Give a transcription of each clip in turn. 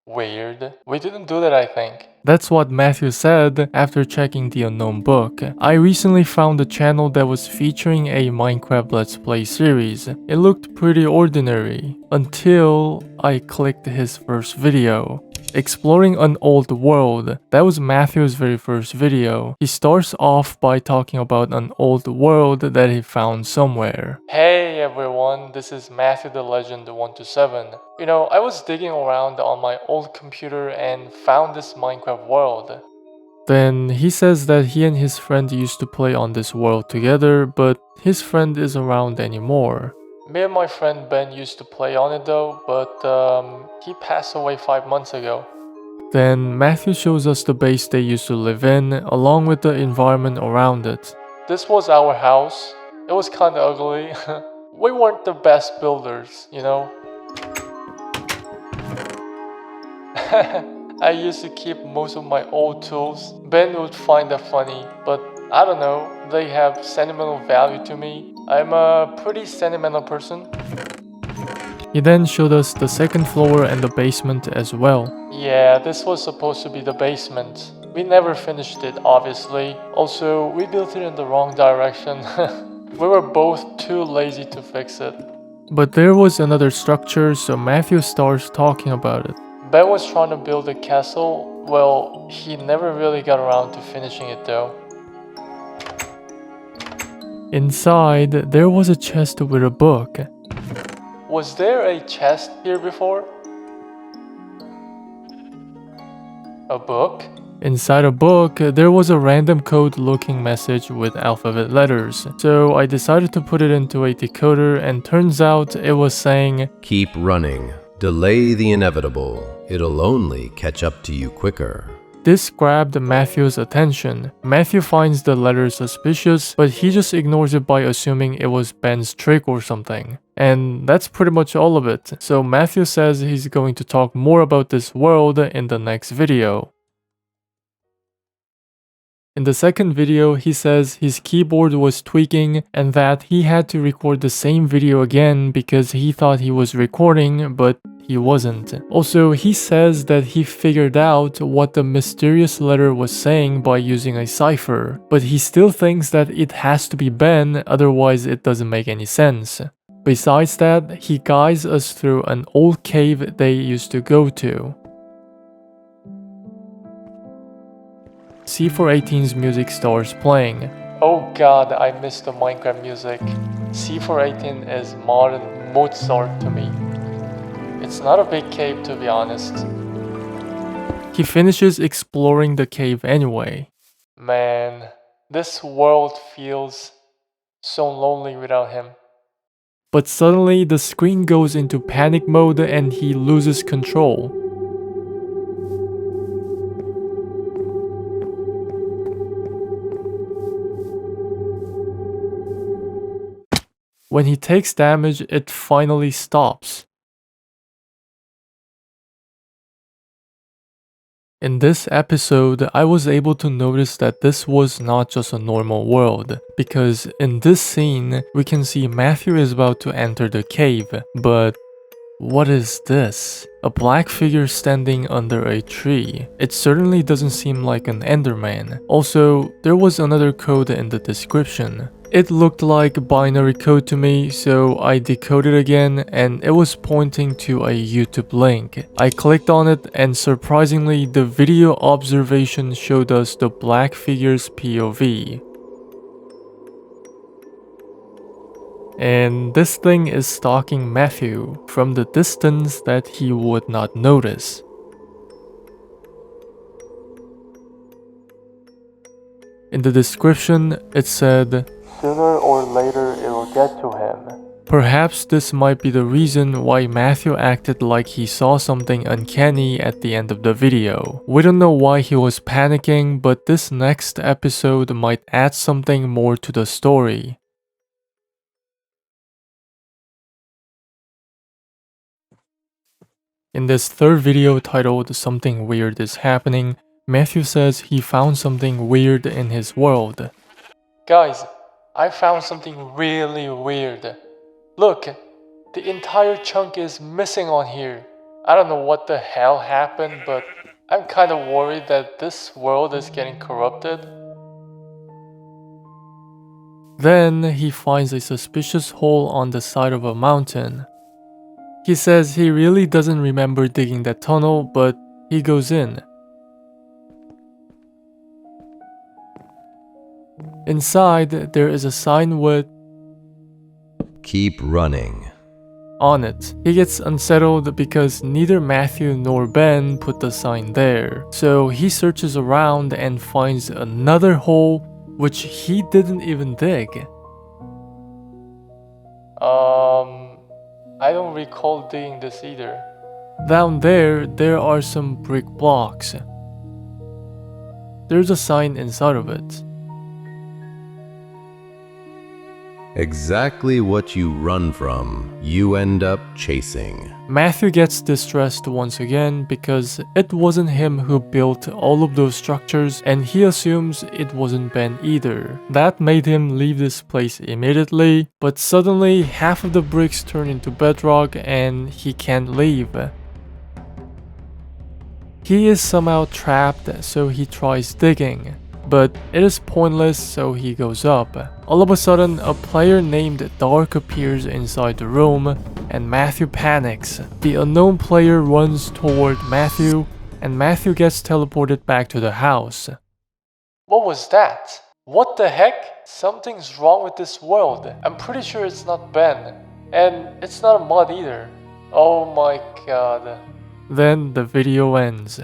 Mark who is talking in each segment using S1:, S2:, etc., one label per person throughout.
S1: Weird. We didn't do that, I think.
S2: That's what Matthew said after checking the unknown book. I recently found a channel that was featuring a Minecraft Let's Play series. It looked pretty ordinary until I clicked his first video. Exploring an old world. That was Matthew's very first video. He starts off by talking about an old world that he found somewhere.
S1: Hey everyone, this is Matthew the Legend 127. I was digging around on my old computer and found this Minecraft world.
S2: Then he says that he and his friend used to play on this world together, but his friend isn't around anymore.
S1: Me and my friend Ben used to play on it though, but he passed away 5 months ago.
S2: Then Matthew shows us the base they used to live in, along with the environment around it.
S1: This was our house. It was kinda ugly. We weren't the best builders, I used to keep most of my old tools. Ben would find that funny, but I don't know, they have sentimental value to me. I'm a pretty sentimental person.
S2: He then showed us the second floor and the basement as well.
S1: Yeah, this was supposed to be the basement. We never finished it, obviously. Also, we built it in the wrong direction. We were both too lazy to fix it.
S2: But there was another structure, so Matthew starts talking about it.
S1: Ben was trying to build a castle. Well, he never really got around to finishing it though.
S2: Inside, there was a chest with a book.
S1: Was there a chest here before? A book?
S2: Inside a book, there was a random code-looking message with alphabet letters, so I decided to put it into a decoder, and turns out it was saying,
S3: "Keep running. Delay the inevitable. It'll only catch up to you quicker."
S2: This grabbed Matthew's attention. Matthew finds the letter suspicious, but he just ignores it by assuming it was Ben's trick or something. And that's pretty much all of it. So Matthew says he's going to talk more about this world in the next video. In the second video, he says his keyboard was tweaking and that he had to record the same video again because he thought he was recording, but he wasn't. Also, he says that he figured out what the mysterious letter was saying by using a cipher, but he still thinks that it has to be Ben, otherwise it doesn't make any sense. Besides that, he guides us through an old cave they used to go to. C418's music starts playing.
S1: Oh god, I miss the Minecraft music. C418 is modern Mozart to me. It's not a big cave to be honest.
S2: He finishes exploring the cave anyway.
S1: Man, this world feels so lonely without him.
S2: But suddenly the screen goes into panic mode and he loses control. When he takes damage, it finally stops. In this episode, I was able to notice that this was not just a normal world, because in this scene, we can see Matthew is about to enter the cave, but what is this? A black figure standing under a tree. It certainly doesn't seem like an Enderman. Also, there was another code in the description. It looked like binary code to me, so I decoded again and it was pointing to a YouTube link. I clicked on it and surprisingly the video observation showed us the black figure's POV. And this thing is stalking Matthew from the distance that he would not notice. In the description, it said,
S1: "Sooner or later it will get to him."
S2: Perhaps this might be the reason why Matthew acted like he saw something uncanny at the end of the video. We don't know why he was panicking, but this next episode might add something more to the story. In this third video titled "Something Weird is Happening," Matthew says he found something weird in his world.
S1: Guys, I found something really weird. Look, the entire chunk is missing on here. I don't know what the hell happened, but I'm kind of worried that this world is getting corrupted.
S2: Then he finds a suspicious hole on the side of a mountain. He says he really doesn't remember digging that tunnel, but he goes in. Inside, there is a sign with
S3: Keep running.
S2: on it. He gets unsettled because neither Matthew nor Ben put the sign there. So he searches around and finds another hole which he didn't even dig.
S1: I don't recall digging this either.
S2: Down there are some brick blocks. There's a sign inside of it.
S3: Exactly what you run from, you end up chasing.
S2: Matthew gets distressed once again because it wasn't him who built all of those structures and he assumes it wasn't Ben either. That made him leave this place immediately, but suddenly half of the bricks turn into bedrock and he can't leave. He is somehow trapped, so he tries digging. But it is pointless, so he goes up. All of a sudden, a player named Dark appears inside the room, and Matthew panics. The unknown player runs toward Matthew, and Matthew gets teleported back to the house.
S1: What was that? What the heck? Something's wrong with this world. I'm pretty sure it's not Ben. And it's not a mod either. Oh my god.
S2: Then the video ends.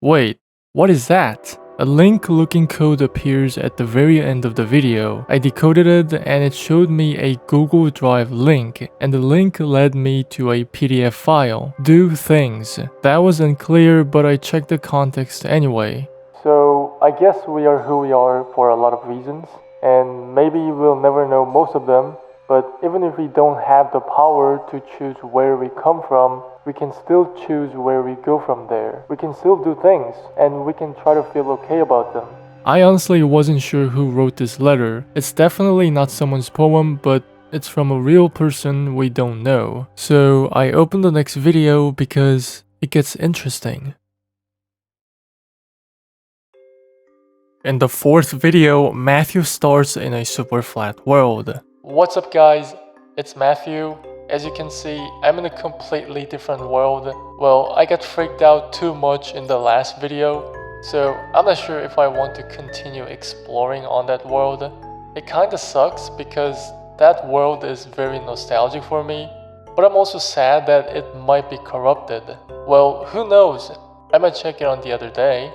S2: Wait, what is that? A link-looking code appears at the very end of the video. I decoded it and it showed me a Google Drive link, and the link led me to a PDF file. Do things. That was unclear, but I checked the context anyway.
S1: So, I guess we are who we are for a lot of reasons, and maybe we'll never know most of them, but even if we don't have the power to choose where we come from, we can still choose where we go from there. We can still do things, and we can try to feel okay about them.
S2: I honestly wasn't sure who wrote this letter. It's definitely not someone's poem, but it's from a real person we don't know. So I opened the next video because it gets interesting. In the fourth video, Matthew starts in a super flat world.
S1: What's up guys, it's Matthew. As you can see, I'm in a completely different world. Well, I got freaked out too much in the last video, so I'm not sure if I want to continue exploring on that world. It kinda sucks because that world is very nostalgic for me, but I'm also sad that it might be corrupted. Well, who knows? I might check it on the other day.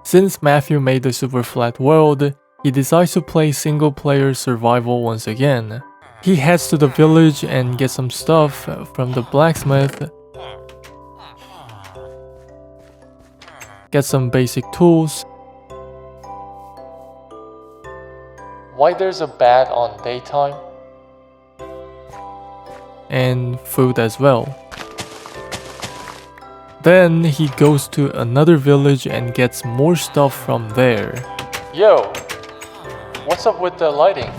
S2: Since Matthew made the super flat world, he decides to play single player survival once again. He heads to the village and gets some stuff from the blacksmith, gets some basic tools,
S1: Why there's a bat on daytime?
S2: and food as well. Then he goes to another village and gets more stuff from there.
S1: Yo, what's up with the lighting?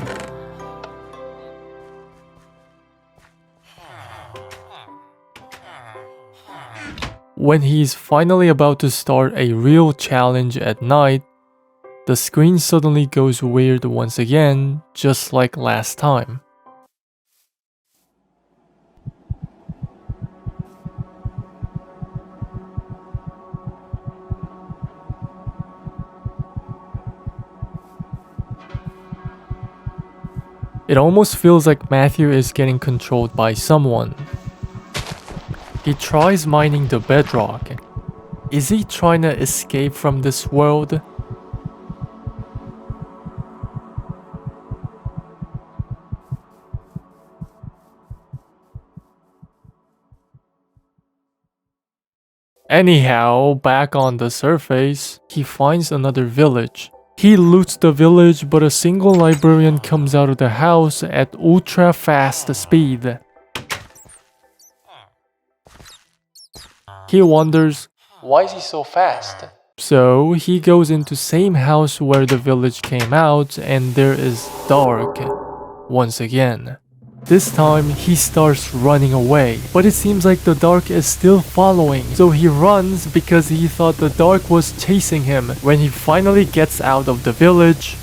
S2: When he's finally about to start a real challenge at night, the screen suddenly goes weird once again, just like last time. It almost feels like Matthew is getting controlled by someone. He tries mining the bedrock. Is he trying to escape from this world? Anyhow, back on the surface, he finds another village. He loots the village, but a single librarian comes out of the house at ultra fast speed. He wonders,
S1: Why is he so fast?
S2: so he goes into same house where the village came out and there is Dark once again. This time, he starts running away, but it seems like the dark is still following, so he runs because he thought the dark was chasing him. When he finally gets out of the village,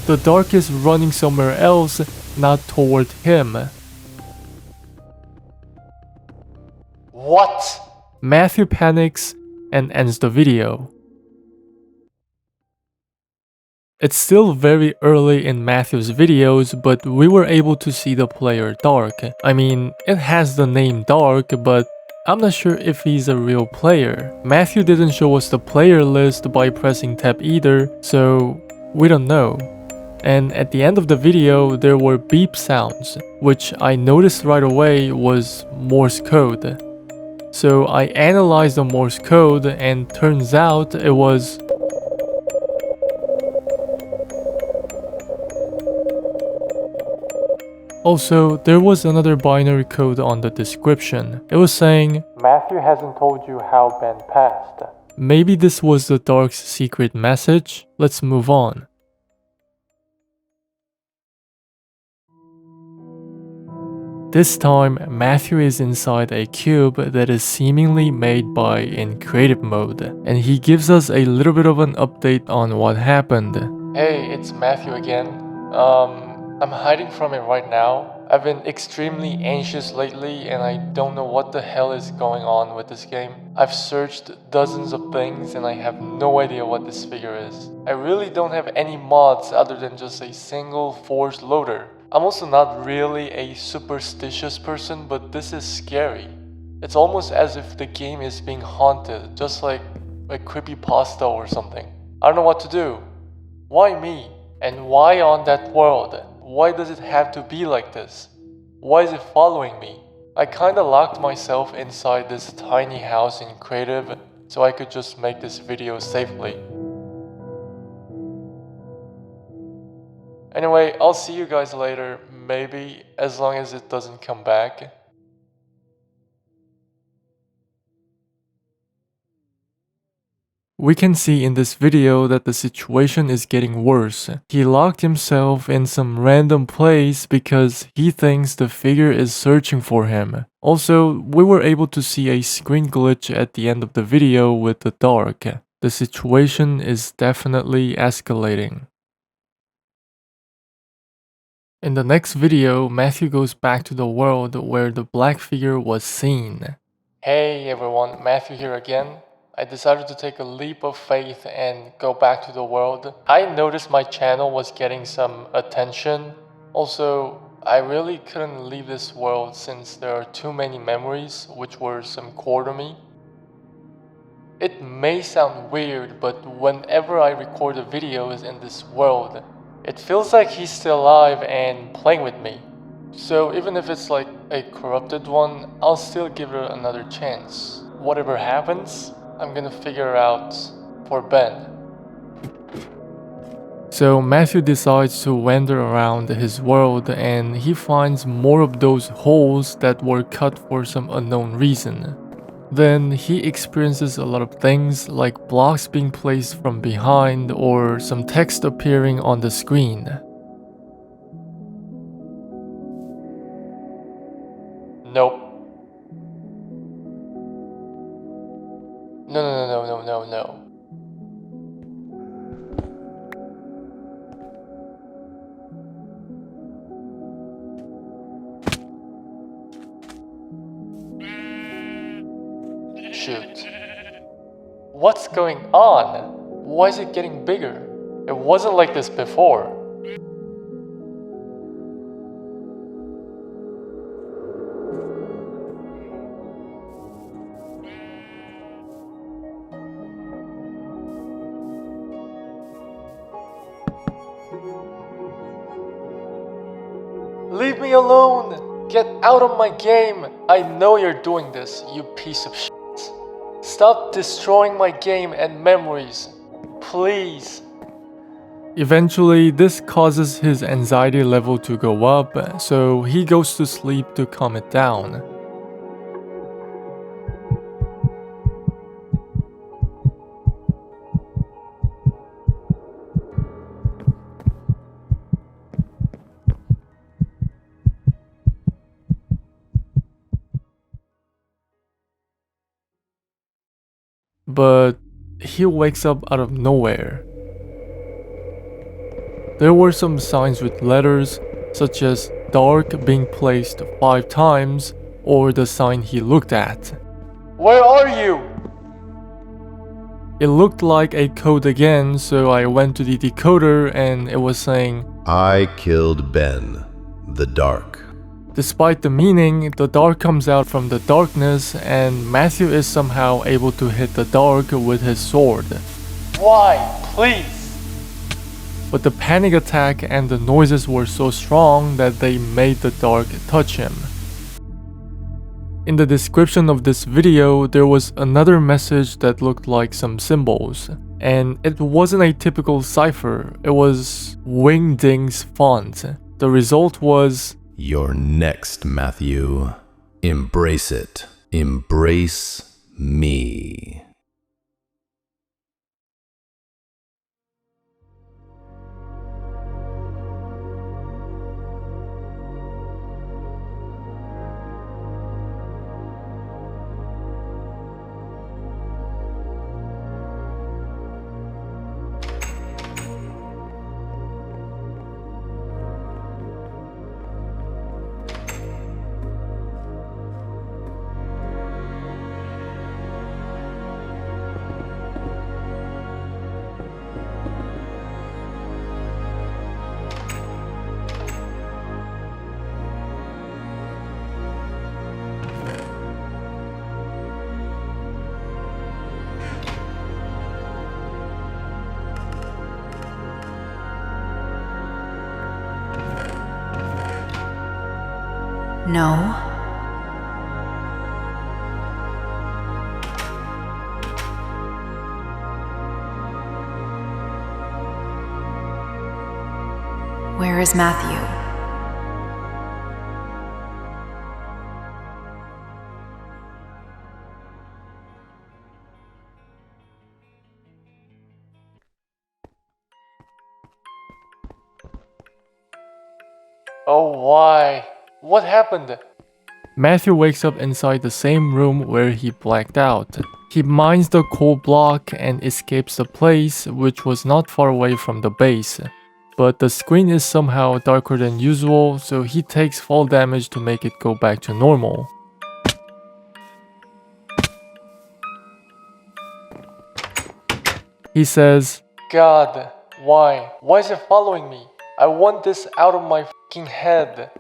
S2: the dark is running somewhere else, not toward him.
S1: What?
S2: Matthew panics and ends the video. It's still very early in Matthew's videos, but we were able to see the player Dark. I mean, it has the name Dark, but I'm not sure if he's a real player. Matthew didn't show us the player list by pressing tab either, so we don't know. And at the end of the video, there were beep sounds, which I noticed right away was Morse code. So I analyzed the Morse code and turns out it was also, there was another binary code on the description. It was saying,
S1: Matthew hasn't told you how Ben passed.
S2: maybe this was the Dark's secret message. Let's move on. This time, Matthew is inside a cube that is seemingly made by in creative mode, and he gives us a little bit of an update on what happened.
S1: Hey, it's Matthew again. I'm hiding from it right now. I've been extremely anxious lately and I don't know what the hell is going on with this game. I've searched dozens of things and I have no idea what this figure is. I really don't have any mods other than just a single force loader. I'm also not really a superstitious person, but this is scary. It's almost as if the game is being haunted, just like a creepypasta or something. I don't know what to do. Why me? And why on that world? Why does it have to be like this? Why is it following me? I kinda locked myself inside this tiny house in creative so I could just make this video safely. Anyway, I'll see you guys later, maybe, as long as it doesn't come back.
S2: We can see in this video that the situation is getting worse. He locked himself in some random place because he thinks the figure is searching for him. Also, we were able to see a screen glitch at the end of the video with the dark. The situation is definitely escalating. In the next video, Matthew goes back to the world where the black figure was seen.
S1: Hey everyone, Matthew here again. I decided to take a leap of faith and go back to the world. I noticed my channel was getting some attention. Also, I really couldn't leave this world since there are too many memories which were some core to me. It may sound weird, but whenever I record the videos in this world, it feels like he's still alive and playing with me. So even if it's like a corrupted one, I'll still give it another chance. Whatever happens, I'm gonna figure out for Ben.
S2: So Matthew decides to wander around his world and he finds more of those holes that were cut for some unknown reason. Then he experiences a lot of things like blocks being placed from behind or some text appearing on the screen.
S1: Nope. No. Shoot. What's going on? Why is it getting bigger? It wasn't like this before. Leave me alone! Get out of my game! I know you're doing this, you piece of shit. Stop destroying my game and memories. Please.
S2: Eventually, this causes his anxiety level to go up, so he goes to sleep to calm it down. but he wakes up out of nowhere. There were some signs with letters, such as dark being placed 5 times, or the sign he looked at.
S1: Where are you?
S2: It looked like a code again, so I went to the decoder and it was saying,
S3: I killed Ben, the dark.
S2: despite the meaning, the dark comes out from the darkness and Matthew is somehow able to hit the dark with his sword.
S1: Why? Please.
S2: But the panic attack and the noises were so strong that they made the dark touch him. In the description of this video, there was another message that looked like some symbols. And it wasn't a typical cipher, it was Wingding's font. The result was,
S3: You're next, Matthew. Embrace it. Embrace me.
S4: No. Where is Matthew?
S1: Oh, why? What happened?
S2: Matthew wakes up inside the same room where he blacked out. He mines the coal block and escapes the place, which was not far away from the base. But the screen is somehow darker than usual, so he takes fall damage to make it go back to normal. He says,
S1: God, why? Why is it following me? I want this out of my fucking head.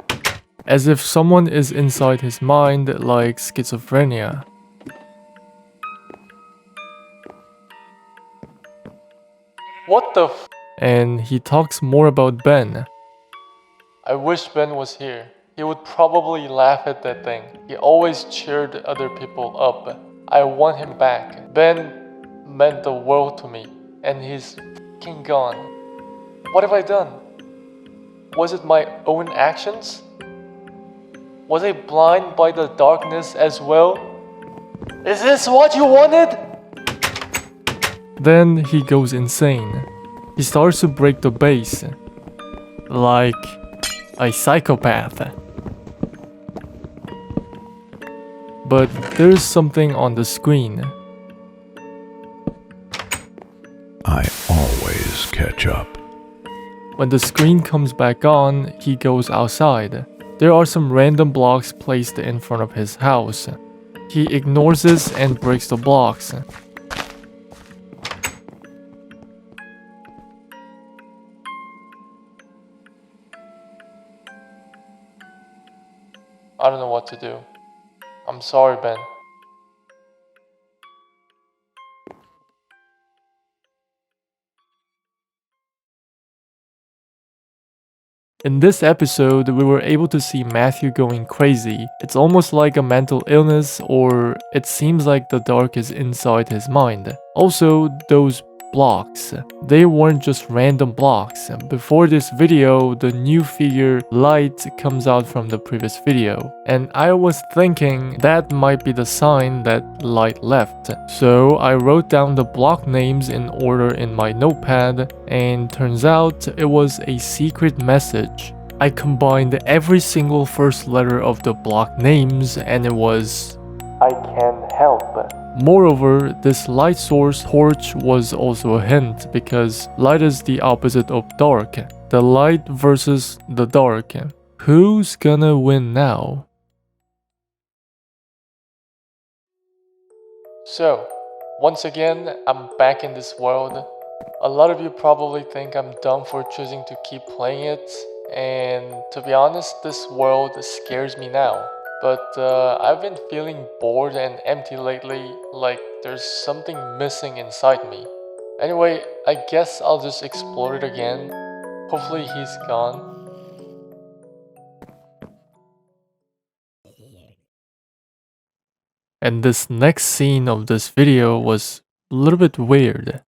S2: as if someone is inside his mind like schizophrenia.
S1: What the f?
S2: And he talks more about Ben.
S1: I wish Ben was here. He would probably laugh at that thing. He always cheered other people up. I want him back. Ben meant the world to me, and he's f***ing gone. What have I done? Was it my own actions? Was I blind by the darkness as well? Is this what you wanted?
S2: Then he goes insane. He starts to break the base. Like a psychopath. But there's something on the screen.
S5: I always catch up.
S2: When the screen comes back on, he goes outside. There are some random blocks placed in front of his house. He ignores this and breaks the blocks.
S1: I don't know what to do. I'm sorry, Ben.
S2: In this episode, we were able to see Matthew going crazy. It's almost like a mental illness, or it seems like the dark is inside his mind. Also, those blocks. They weren't just random blocks. Before this video, the new figure light comes out from the previous video. And I was thinking that might be the sign that light left. So I wrote down the block names in order in my notepad, and turns out it was a secret message. I combined every single first letter of the block names and it was
S1: I can't help.
S2: Moreover, this light source torch was also a hint because light is the opposite of dark. The light versus the dark. Who's gonna win now?
S1: So, once again, I'm back in this world. A lot of you probably think I'm dumb for choosing to keep playing it, and to be honest, this world scares me now. But I've been feeling bored and empty lately, like there's something missing inside me. Anyway, I guess I'll just explore it again. Hopefully he's gone.
S2: And this next scene of this video was a little bit weird.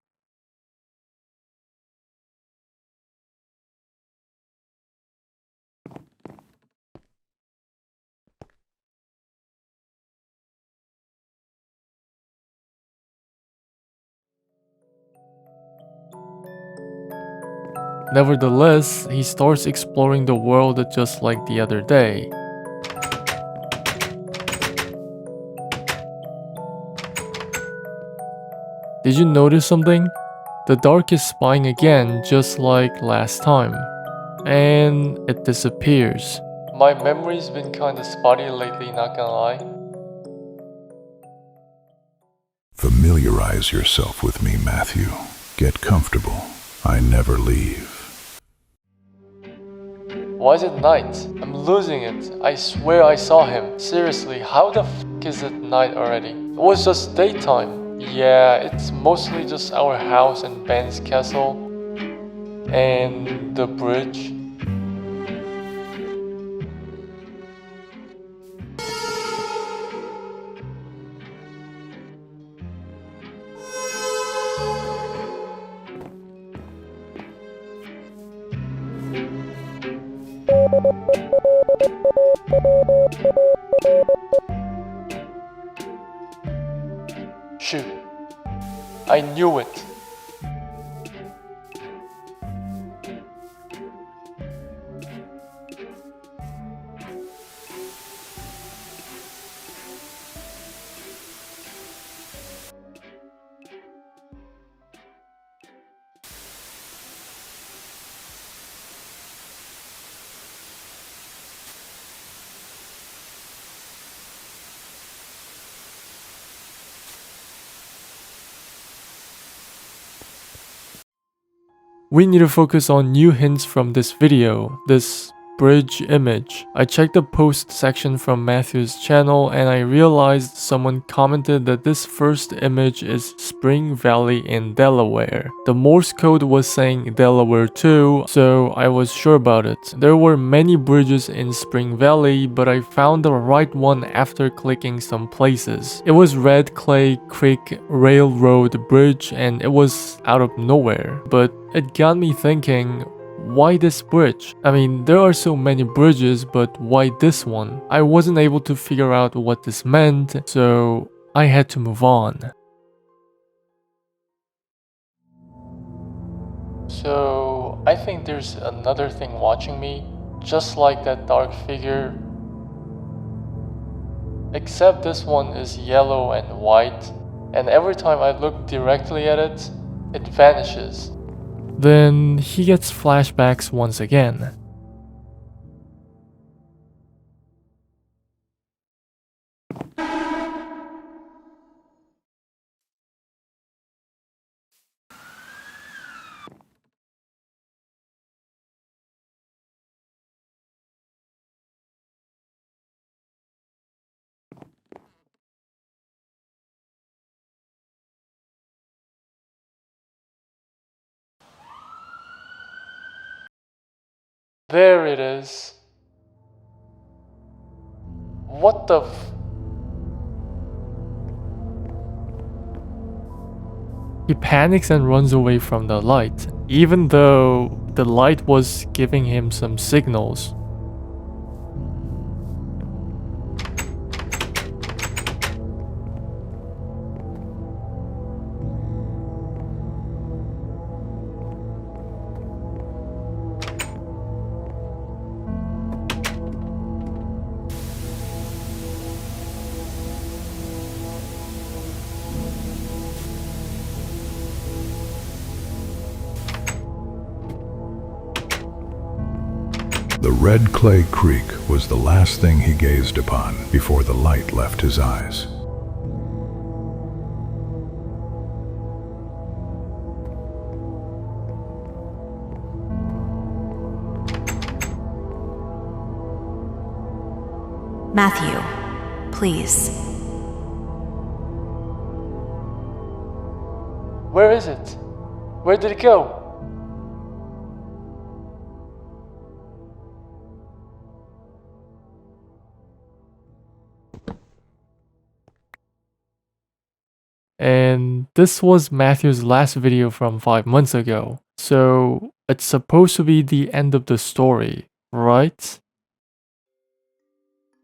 S2: Nevertheless, he starts exploring the world just like the other day. Did you notice something? The dark is spying again just like last time. And it disappears.
S1: My memory's been kinda spotty lately, not gonna lie.
S5: Familiarize yourself with me, Matthew. Get comfortable. I never leave.
S1: Why is it night? I'm losing it. I swear I saw him. Seriously, how the f is it night already? It was just daytime. Yeah, it's mostly just our house and Ben's castle. And the bridge. Shoot. I knew it.
S2: We need to focus on new hints from this video, this bridge image. I checked the post section from Matthew's channel and I realized someone commented that this first image is Spring Valley in Delaware. The Morse code was saying Delaware too, so I was sure about it. There were many bridges in Spring Valley, but I found the right one after clicking some places. It was Red Clay Creek Railroad Bridge and it was out of nowhere, but it got me thinking, why this bridge? I mean, there are so many bridges, but why this one? I wasn't able to figure out what this meant, so I had to move on.
S1: So, I think there's another thing watching me, just like that dark figure. Except this one is yellow and white, and every time I look directly at it, it vanishes.
S2: Then he gets flashbacks once again.
S1: There it is. What the f-
S2: He panics and runs away from the light, even though the light was giving him some signals.
S5: red clay creek was the last thing he gazed upon before the light left his eyes.
S4: Matthew, please.
S1: Where is it? Where did it go?
S2: And this was Matthew's last video from 5 months ago. So it's supposed to be the end of the story, right?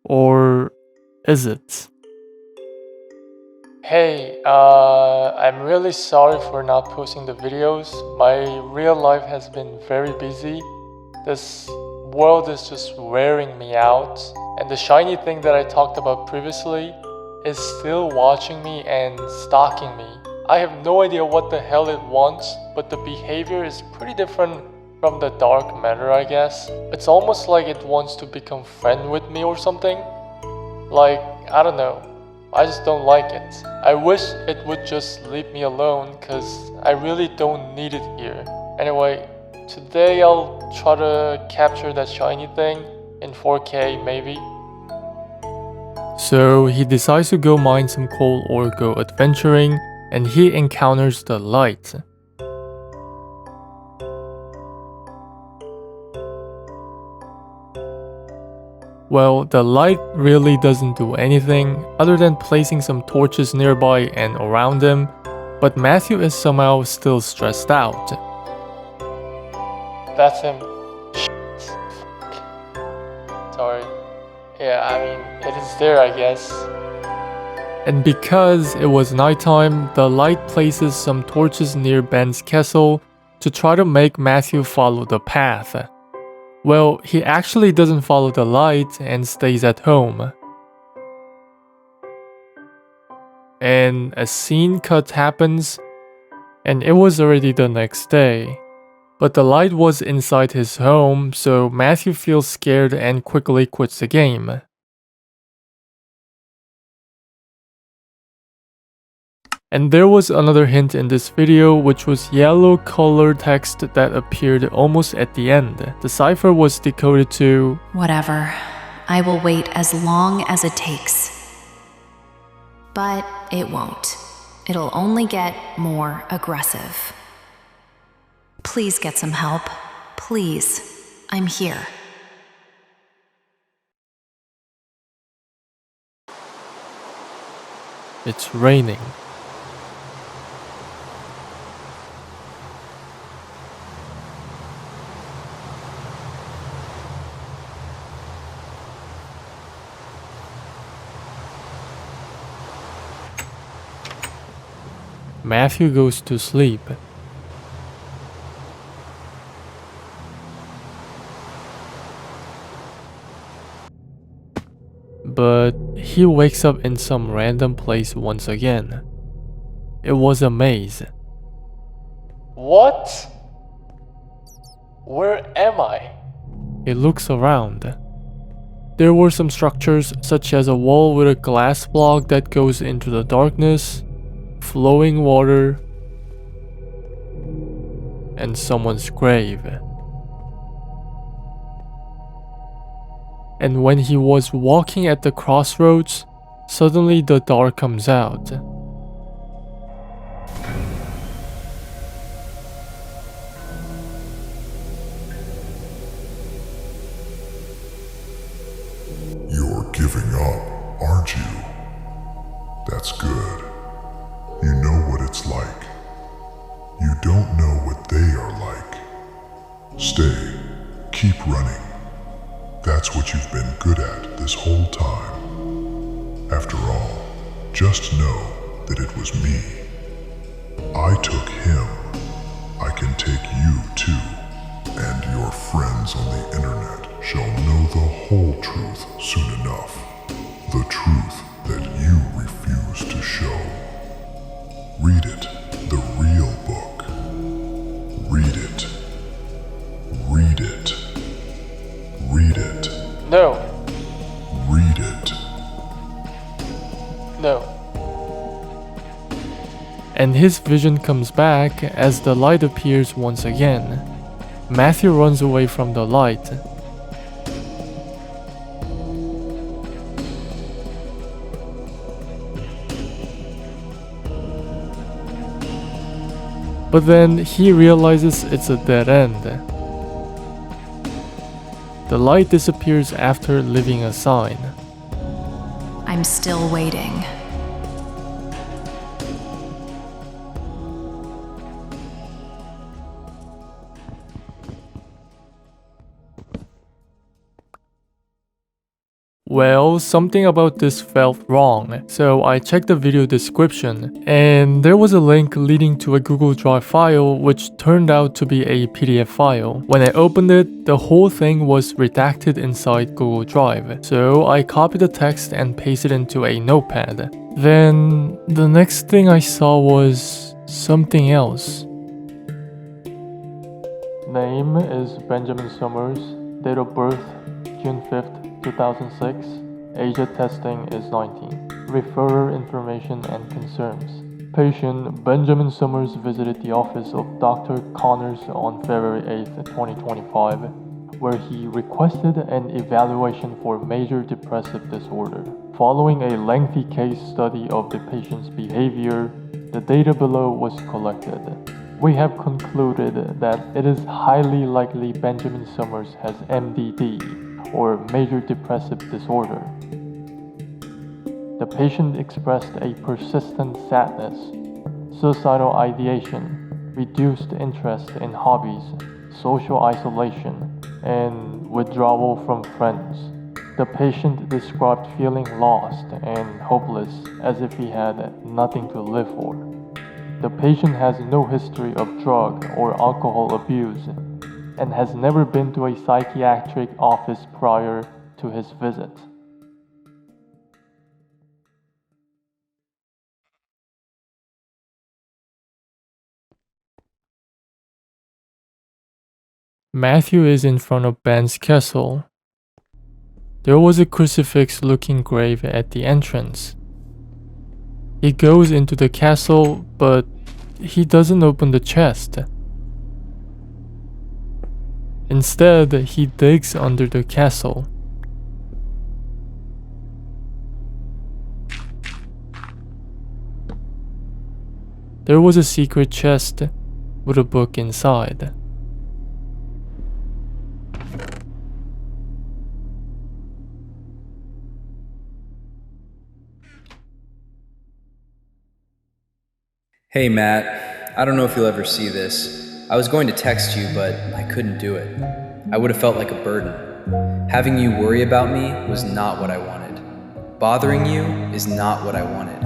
S2: Or is it?
S1: Hey, I'm really sorry for not posting the videos. My real life has been very busy. This world is just wearing me out. And the shiny thing that I talked about previously is still watching me and stalking me. I have no idea what the hell it wants, but the behavior is pretty different from the dark matter, I guess. It's almost like it wants to become friend with me or something. Like, I don't know. I just don't like it. I wish it would just leave me alone, cause I really don't need it here. Anyway, today I'll try to capture that shiny thing in 4K maybe.
S2: So he decides to go mine some coal or go adventuring, and he encounters the light. Well, the light really doesn't do anything other than placing some torches nearby and around him, but Matthew is somehow still stressed out.
S1: That's him. Sorry. Yeah, I mean, it is there, I guess.
S2: And because it was nighttime, the light places some torches near Ben's castle to try to make Matthew follow the path. Well, he actually doesn't follow the light and stays at home. And a scene cut happens, and it was already the next day. But the light was inside his home, so Matthew feels scared and quickly quits the game. And there was another hint in this video, which was yellow colored text that appeared almost at the end. The cipher was decoded to,
S4: Whatever. I will wait as long as it takes. But it won't. It'll only get more aggressive. Please get some help. Please. I'm here.
S2: it's raining. Matthew goes to sleep. But he wakes up in some random place once again. It was a maze.
S1: What? Where am I?
S2: He looks around. There were some structures such as a wall with a glass block that goes into the darkness, flowing water, and someone's grave. And when he was walking at the crossroads, suddenly the dark comes out.
S5: You're giving up, aren't you? That's good. You know what it's like. You don't know what they are like. Stay. Keep running. That's what you've been good at this whole time. After all, just know that it was me. I took him. I can take you too. And your friends on the internet shall know the whole truth soon enough. The truth that you refuse to show. Read it, the real book. Read it. Read it. Read
S1: No.
S2: And his vision comes back as the light appears once again. Matthew runs away from the light. But then he realizes it's a dead end. The light disappears after leaving a sign.
S4: I'm still waiting.
S2: Well, something about this felt wrong, so I checked the video description, and there was a link leading to a Google Drive file which turned out to be a PDF file. When I opened it, the whole thing was redacted inside Google Drive, so I copied the text and pasted it into a notepad. Then, the next thing I saw was something else.
S1: Name is Benjamin Summers. Date of birth, June 5th, 2006. Age of testing is 19. Referrer information and concerns. Patient Benjamin Summers visited the office of Dr. Connors on February 8th, 2025, where he requested an evaluation for major depressive disorder. Following a lengthy case study of the patient's behavior, the data below was collected. We have concluded that it is highly likely Benjamin Summers has MDD, or major depressive disorder. The patient expressed a persistent sadness, suicidal ideation, reduced interest in hobbies, social isolation, and withdrawal from friends. The patient described feeling lost and hopeless, as if he had nothing to live for. The patient has no history of drug or alcohol abuse and has never been to a psychiatric office prior to his visit.
S2: Matthew is in front of Ben's castle. There was a crucifix-looking grave at the entrance. He goes into the castle, but he doesn't open the chest. Instead, he digs under the castle. There was a secret chest with a book inside.
S6: Hey Matt, I don't know if you'll ever see this. I was going to text you, but I couldn't do it. I would have felt like a burden. Having you worry about me was not what I wanted. Bothering you is not what I wanted.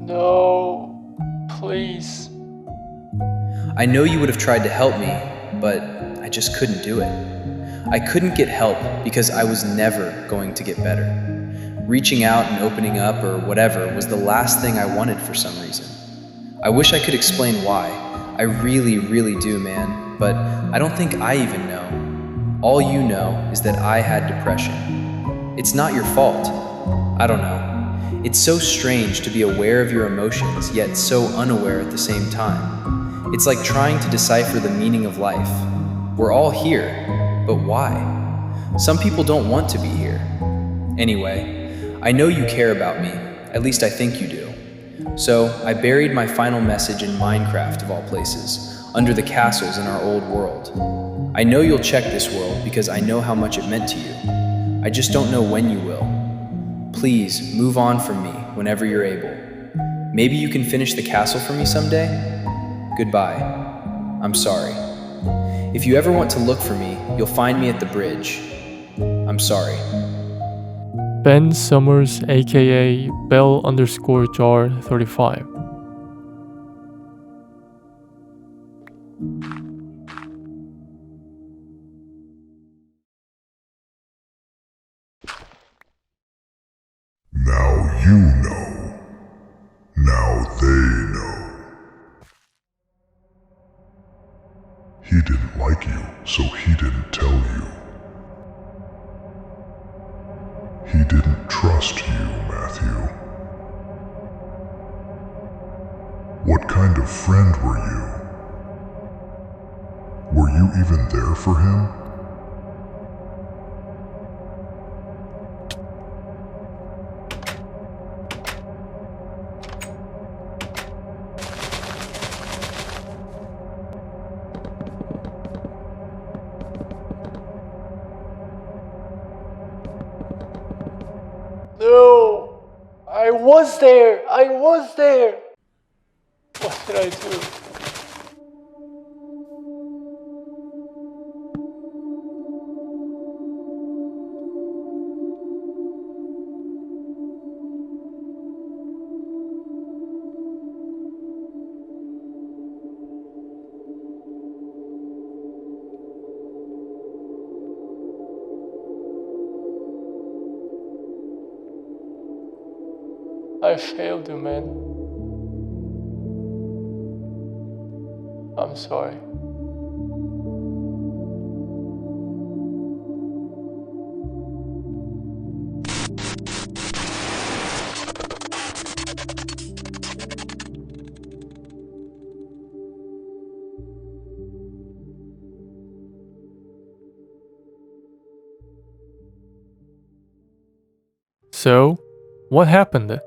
S1: No, please.
S6: I know you would have tried to help me, but I just couldn't do it. I couldn't get help because I was never going to get better. Reaching out and opening up or whatever was the last thing I wanted for some reason. I wish I could explain why. I really, really do, man, but I don't think I even know. All you know is that I had depression. It's not your fault. I don't know. It's so strange to be aware of your emotions, yet so unaware at the same time. It's like trying to decipher the meaning of life. We're all here, but why? Some people don't want to be here. Anyway, I know you care about me, at least I think you do. So I buried my final message in Minecraft of all places, under the castles in our old world. I know you'll check this world because I know how much it meant to you. I just don't know when you will. Please move on from me whenever you're able. Maybe you can finish the castle for me someday? Goodbye. I'm sorry. If you ever want to look for me, you'll find me at the bridge. I'm sorry.
S2: Ben Summers, aka Bell_Jar35.
S5: Now you know. Now they know. He didn't like you, so he didn't tell you. He didn't trust you, Matthew. What kind of friend were you? Were you even there for him?
S1: No! I was there! I was there! What did I do? I failed you, man. I'm sorry.
S2: So, what happened?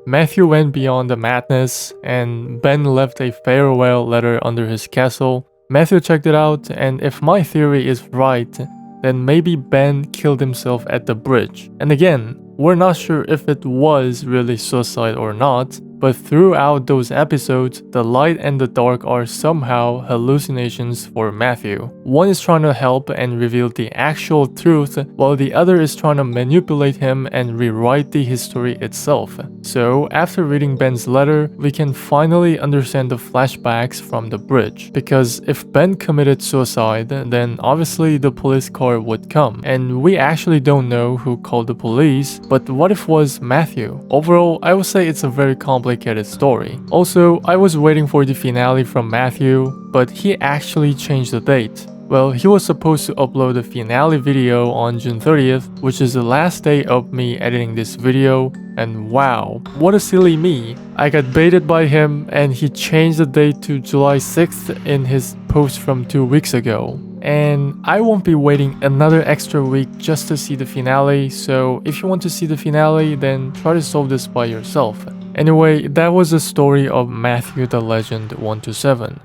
S2: Matthew went beyond the madness, and Ben left a farewell letter under his castle. Matthew checked it out, and if my theory is right, then maybe Ben killed himself at the bridge. And again, we're not sure if it was really suicide or not, but throughout those episodes, the light and the dark are somehow hallucinations for Matthew. One is trying to help and reveal the actual truth, while the other is trying to manipulate him and rewrite the history itself. So, after reading Ben's letter, we can finally understand the flashbacks from the bridge. Because if Ben committed suicide, then obviously the police car would come. And we actually don't know who called the police, but what if it was Matthew? Overall, I would say it's a very complicated story. Also, I was waiting for the finale from Matthew, but he actually changed the date. Well, he was supposed to upload the finale video on June 30th, which is the last day of me editing this video, and wow, what a silly me. I got baited by him and he changed the date to July 6th in his post from 2 weeks ago. And I won't be waiting another extra week just to see the finale, so if you want to see the finale, then try to solve this by yourself. Anyway, that was the story of Matthew the Legend 127.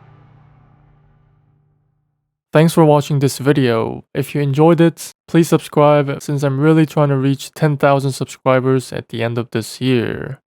S2: Thanks for watching this video. If you enjoyed it, please subscribe since I'm really trying to reach 10,000 subscribers at the end of this year.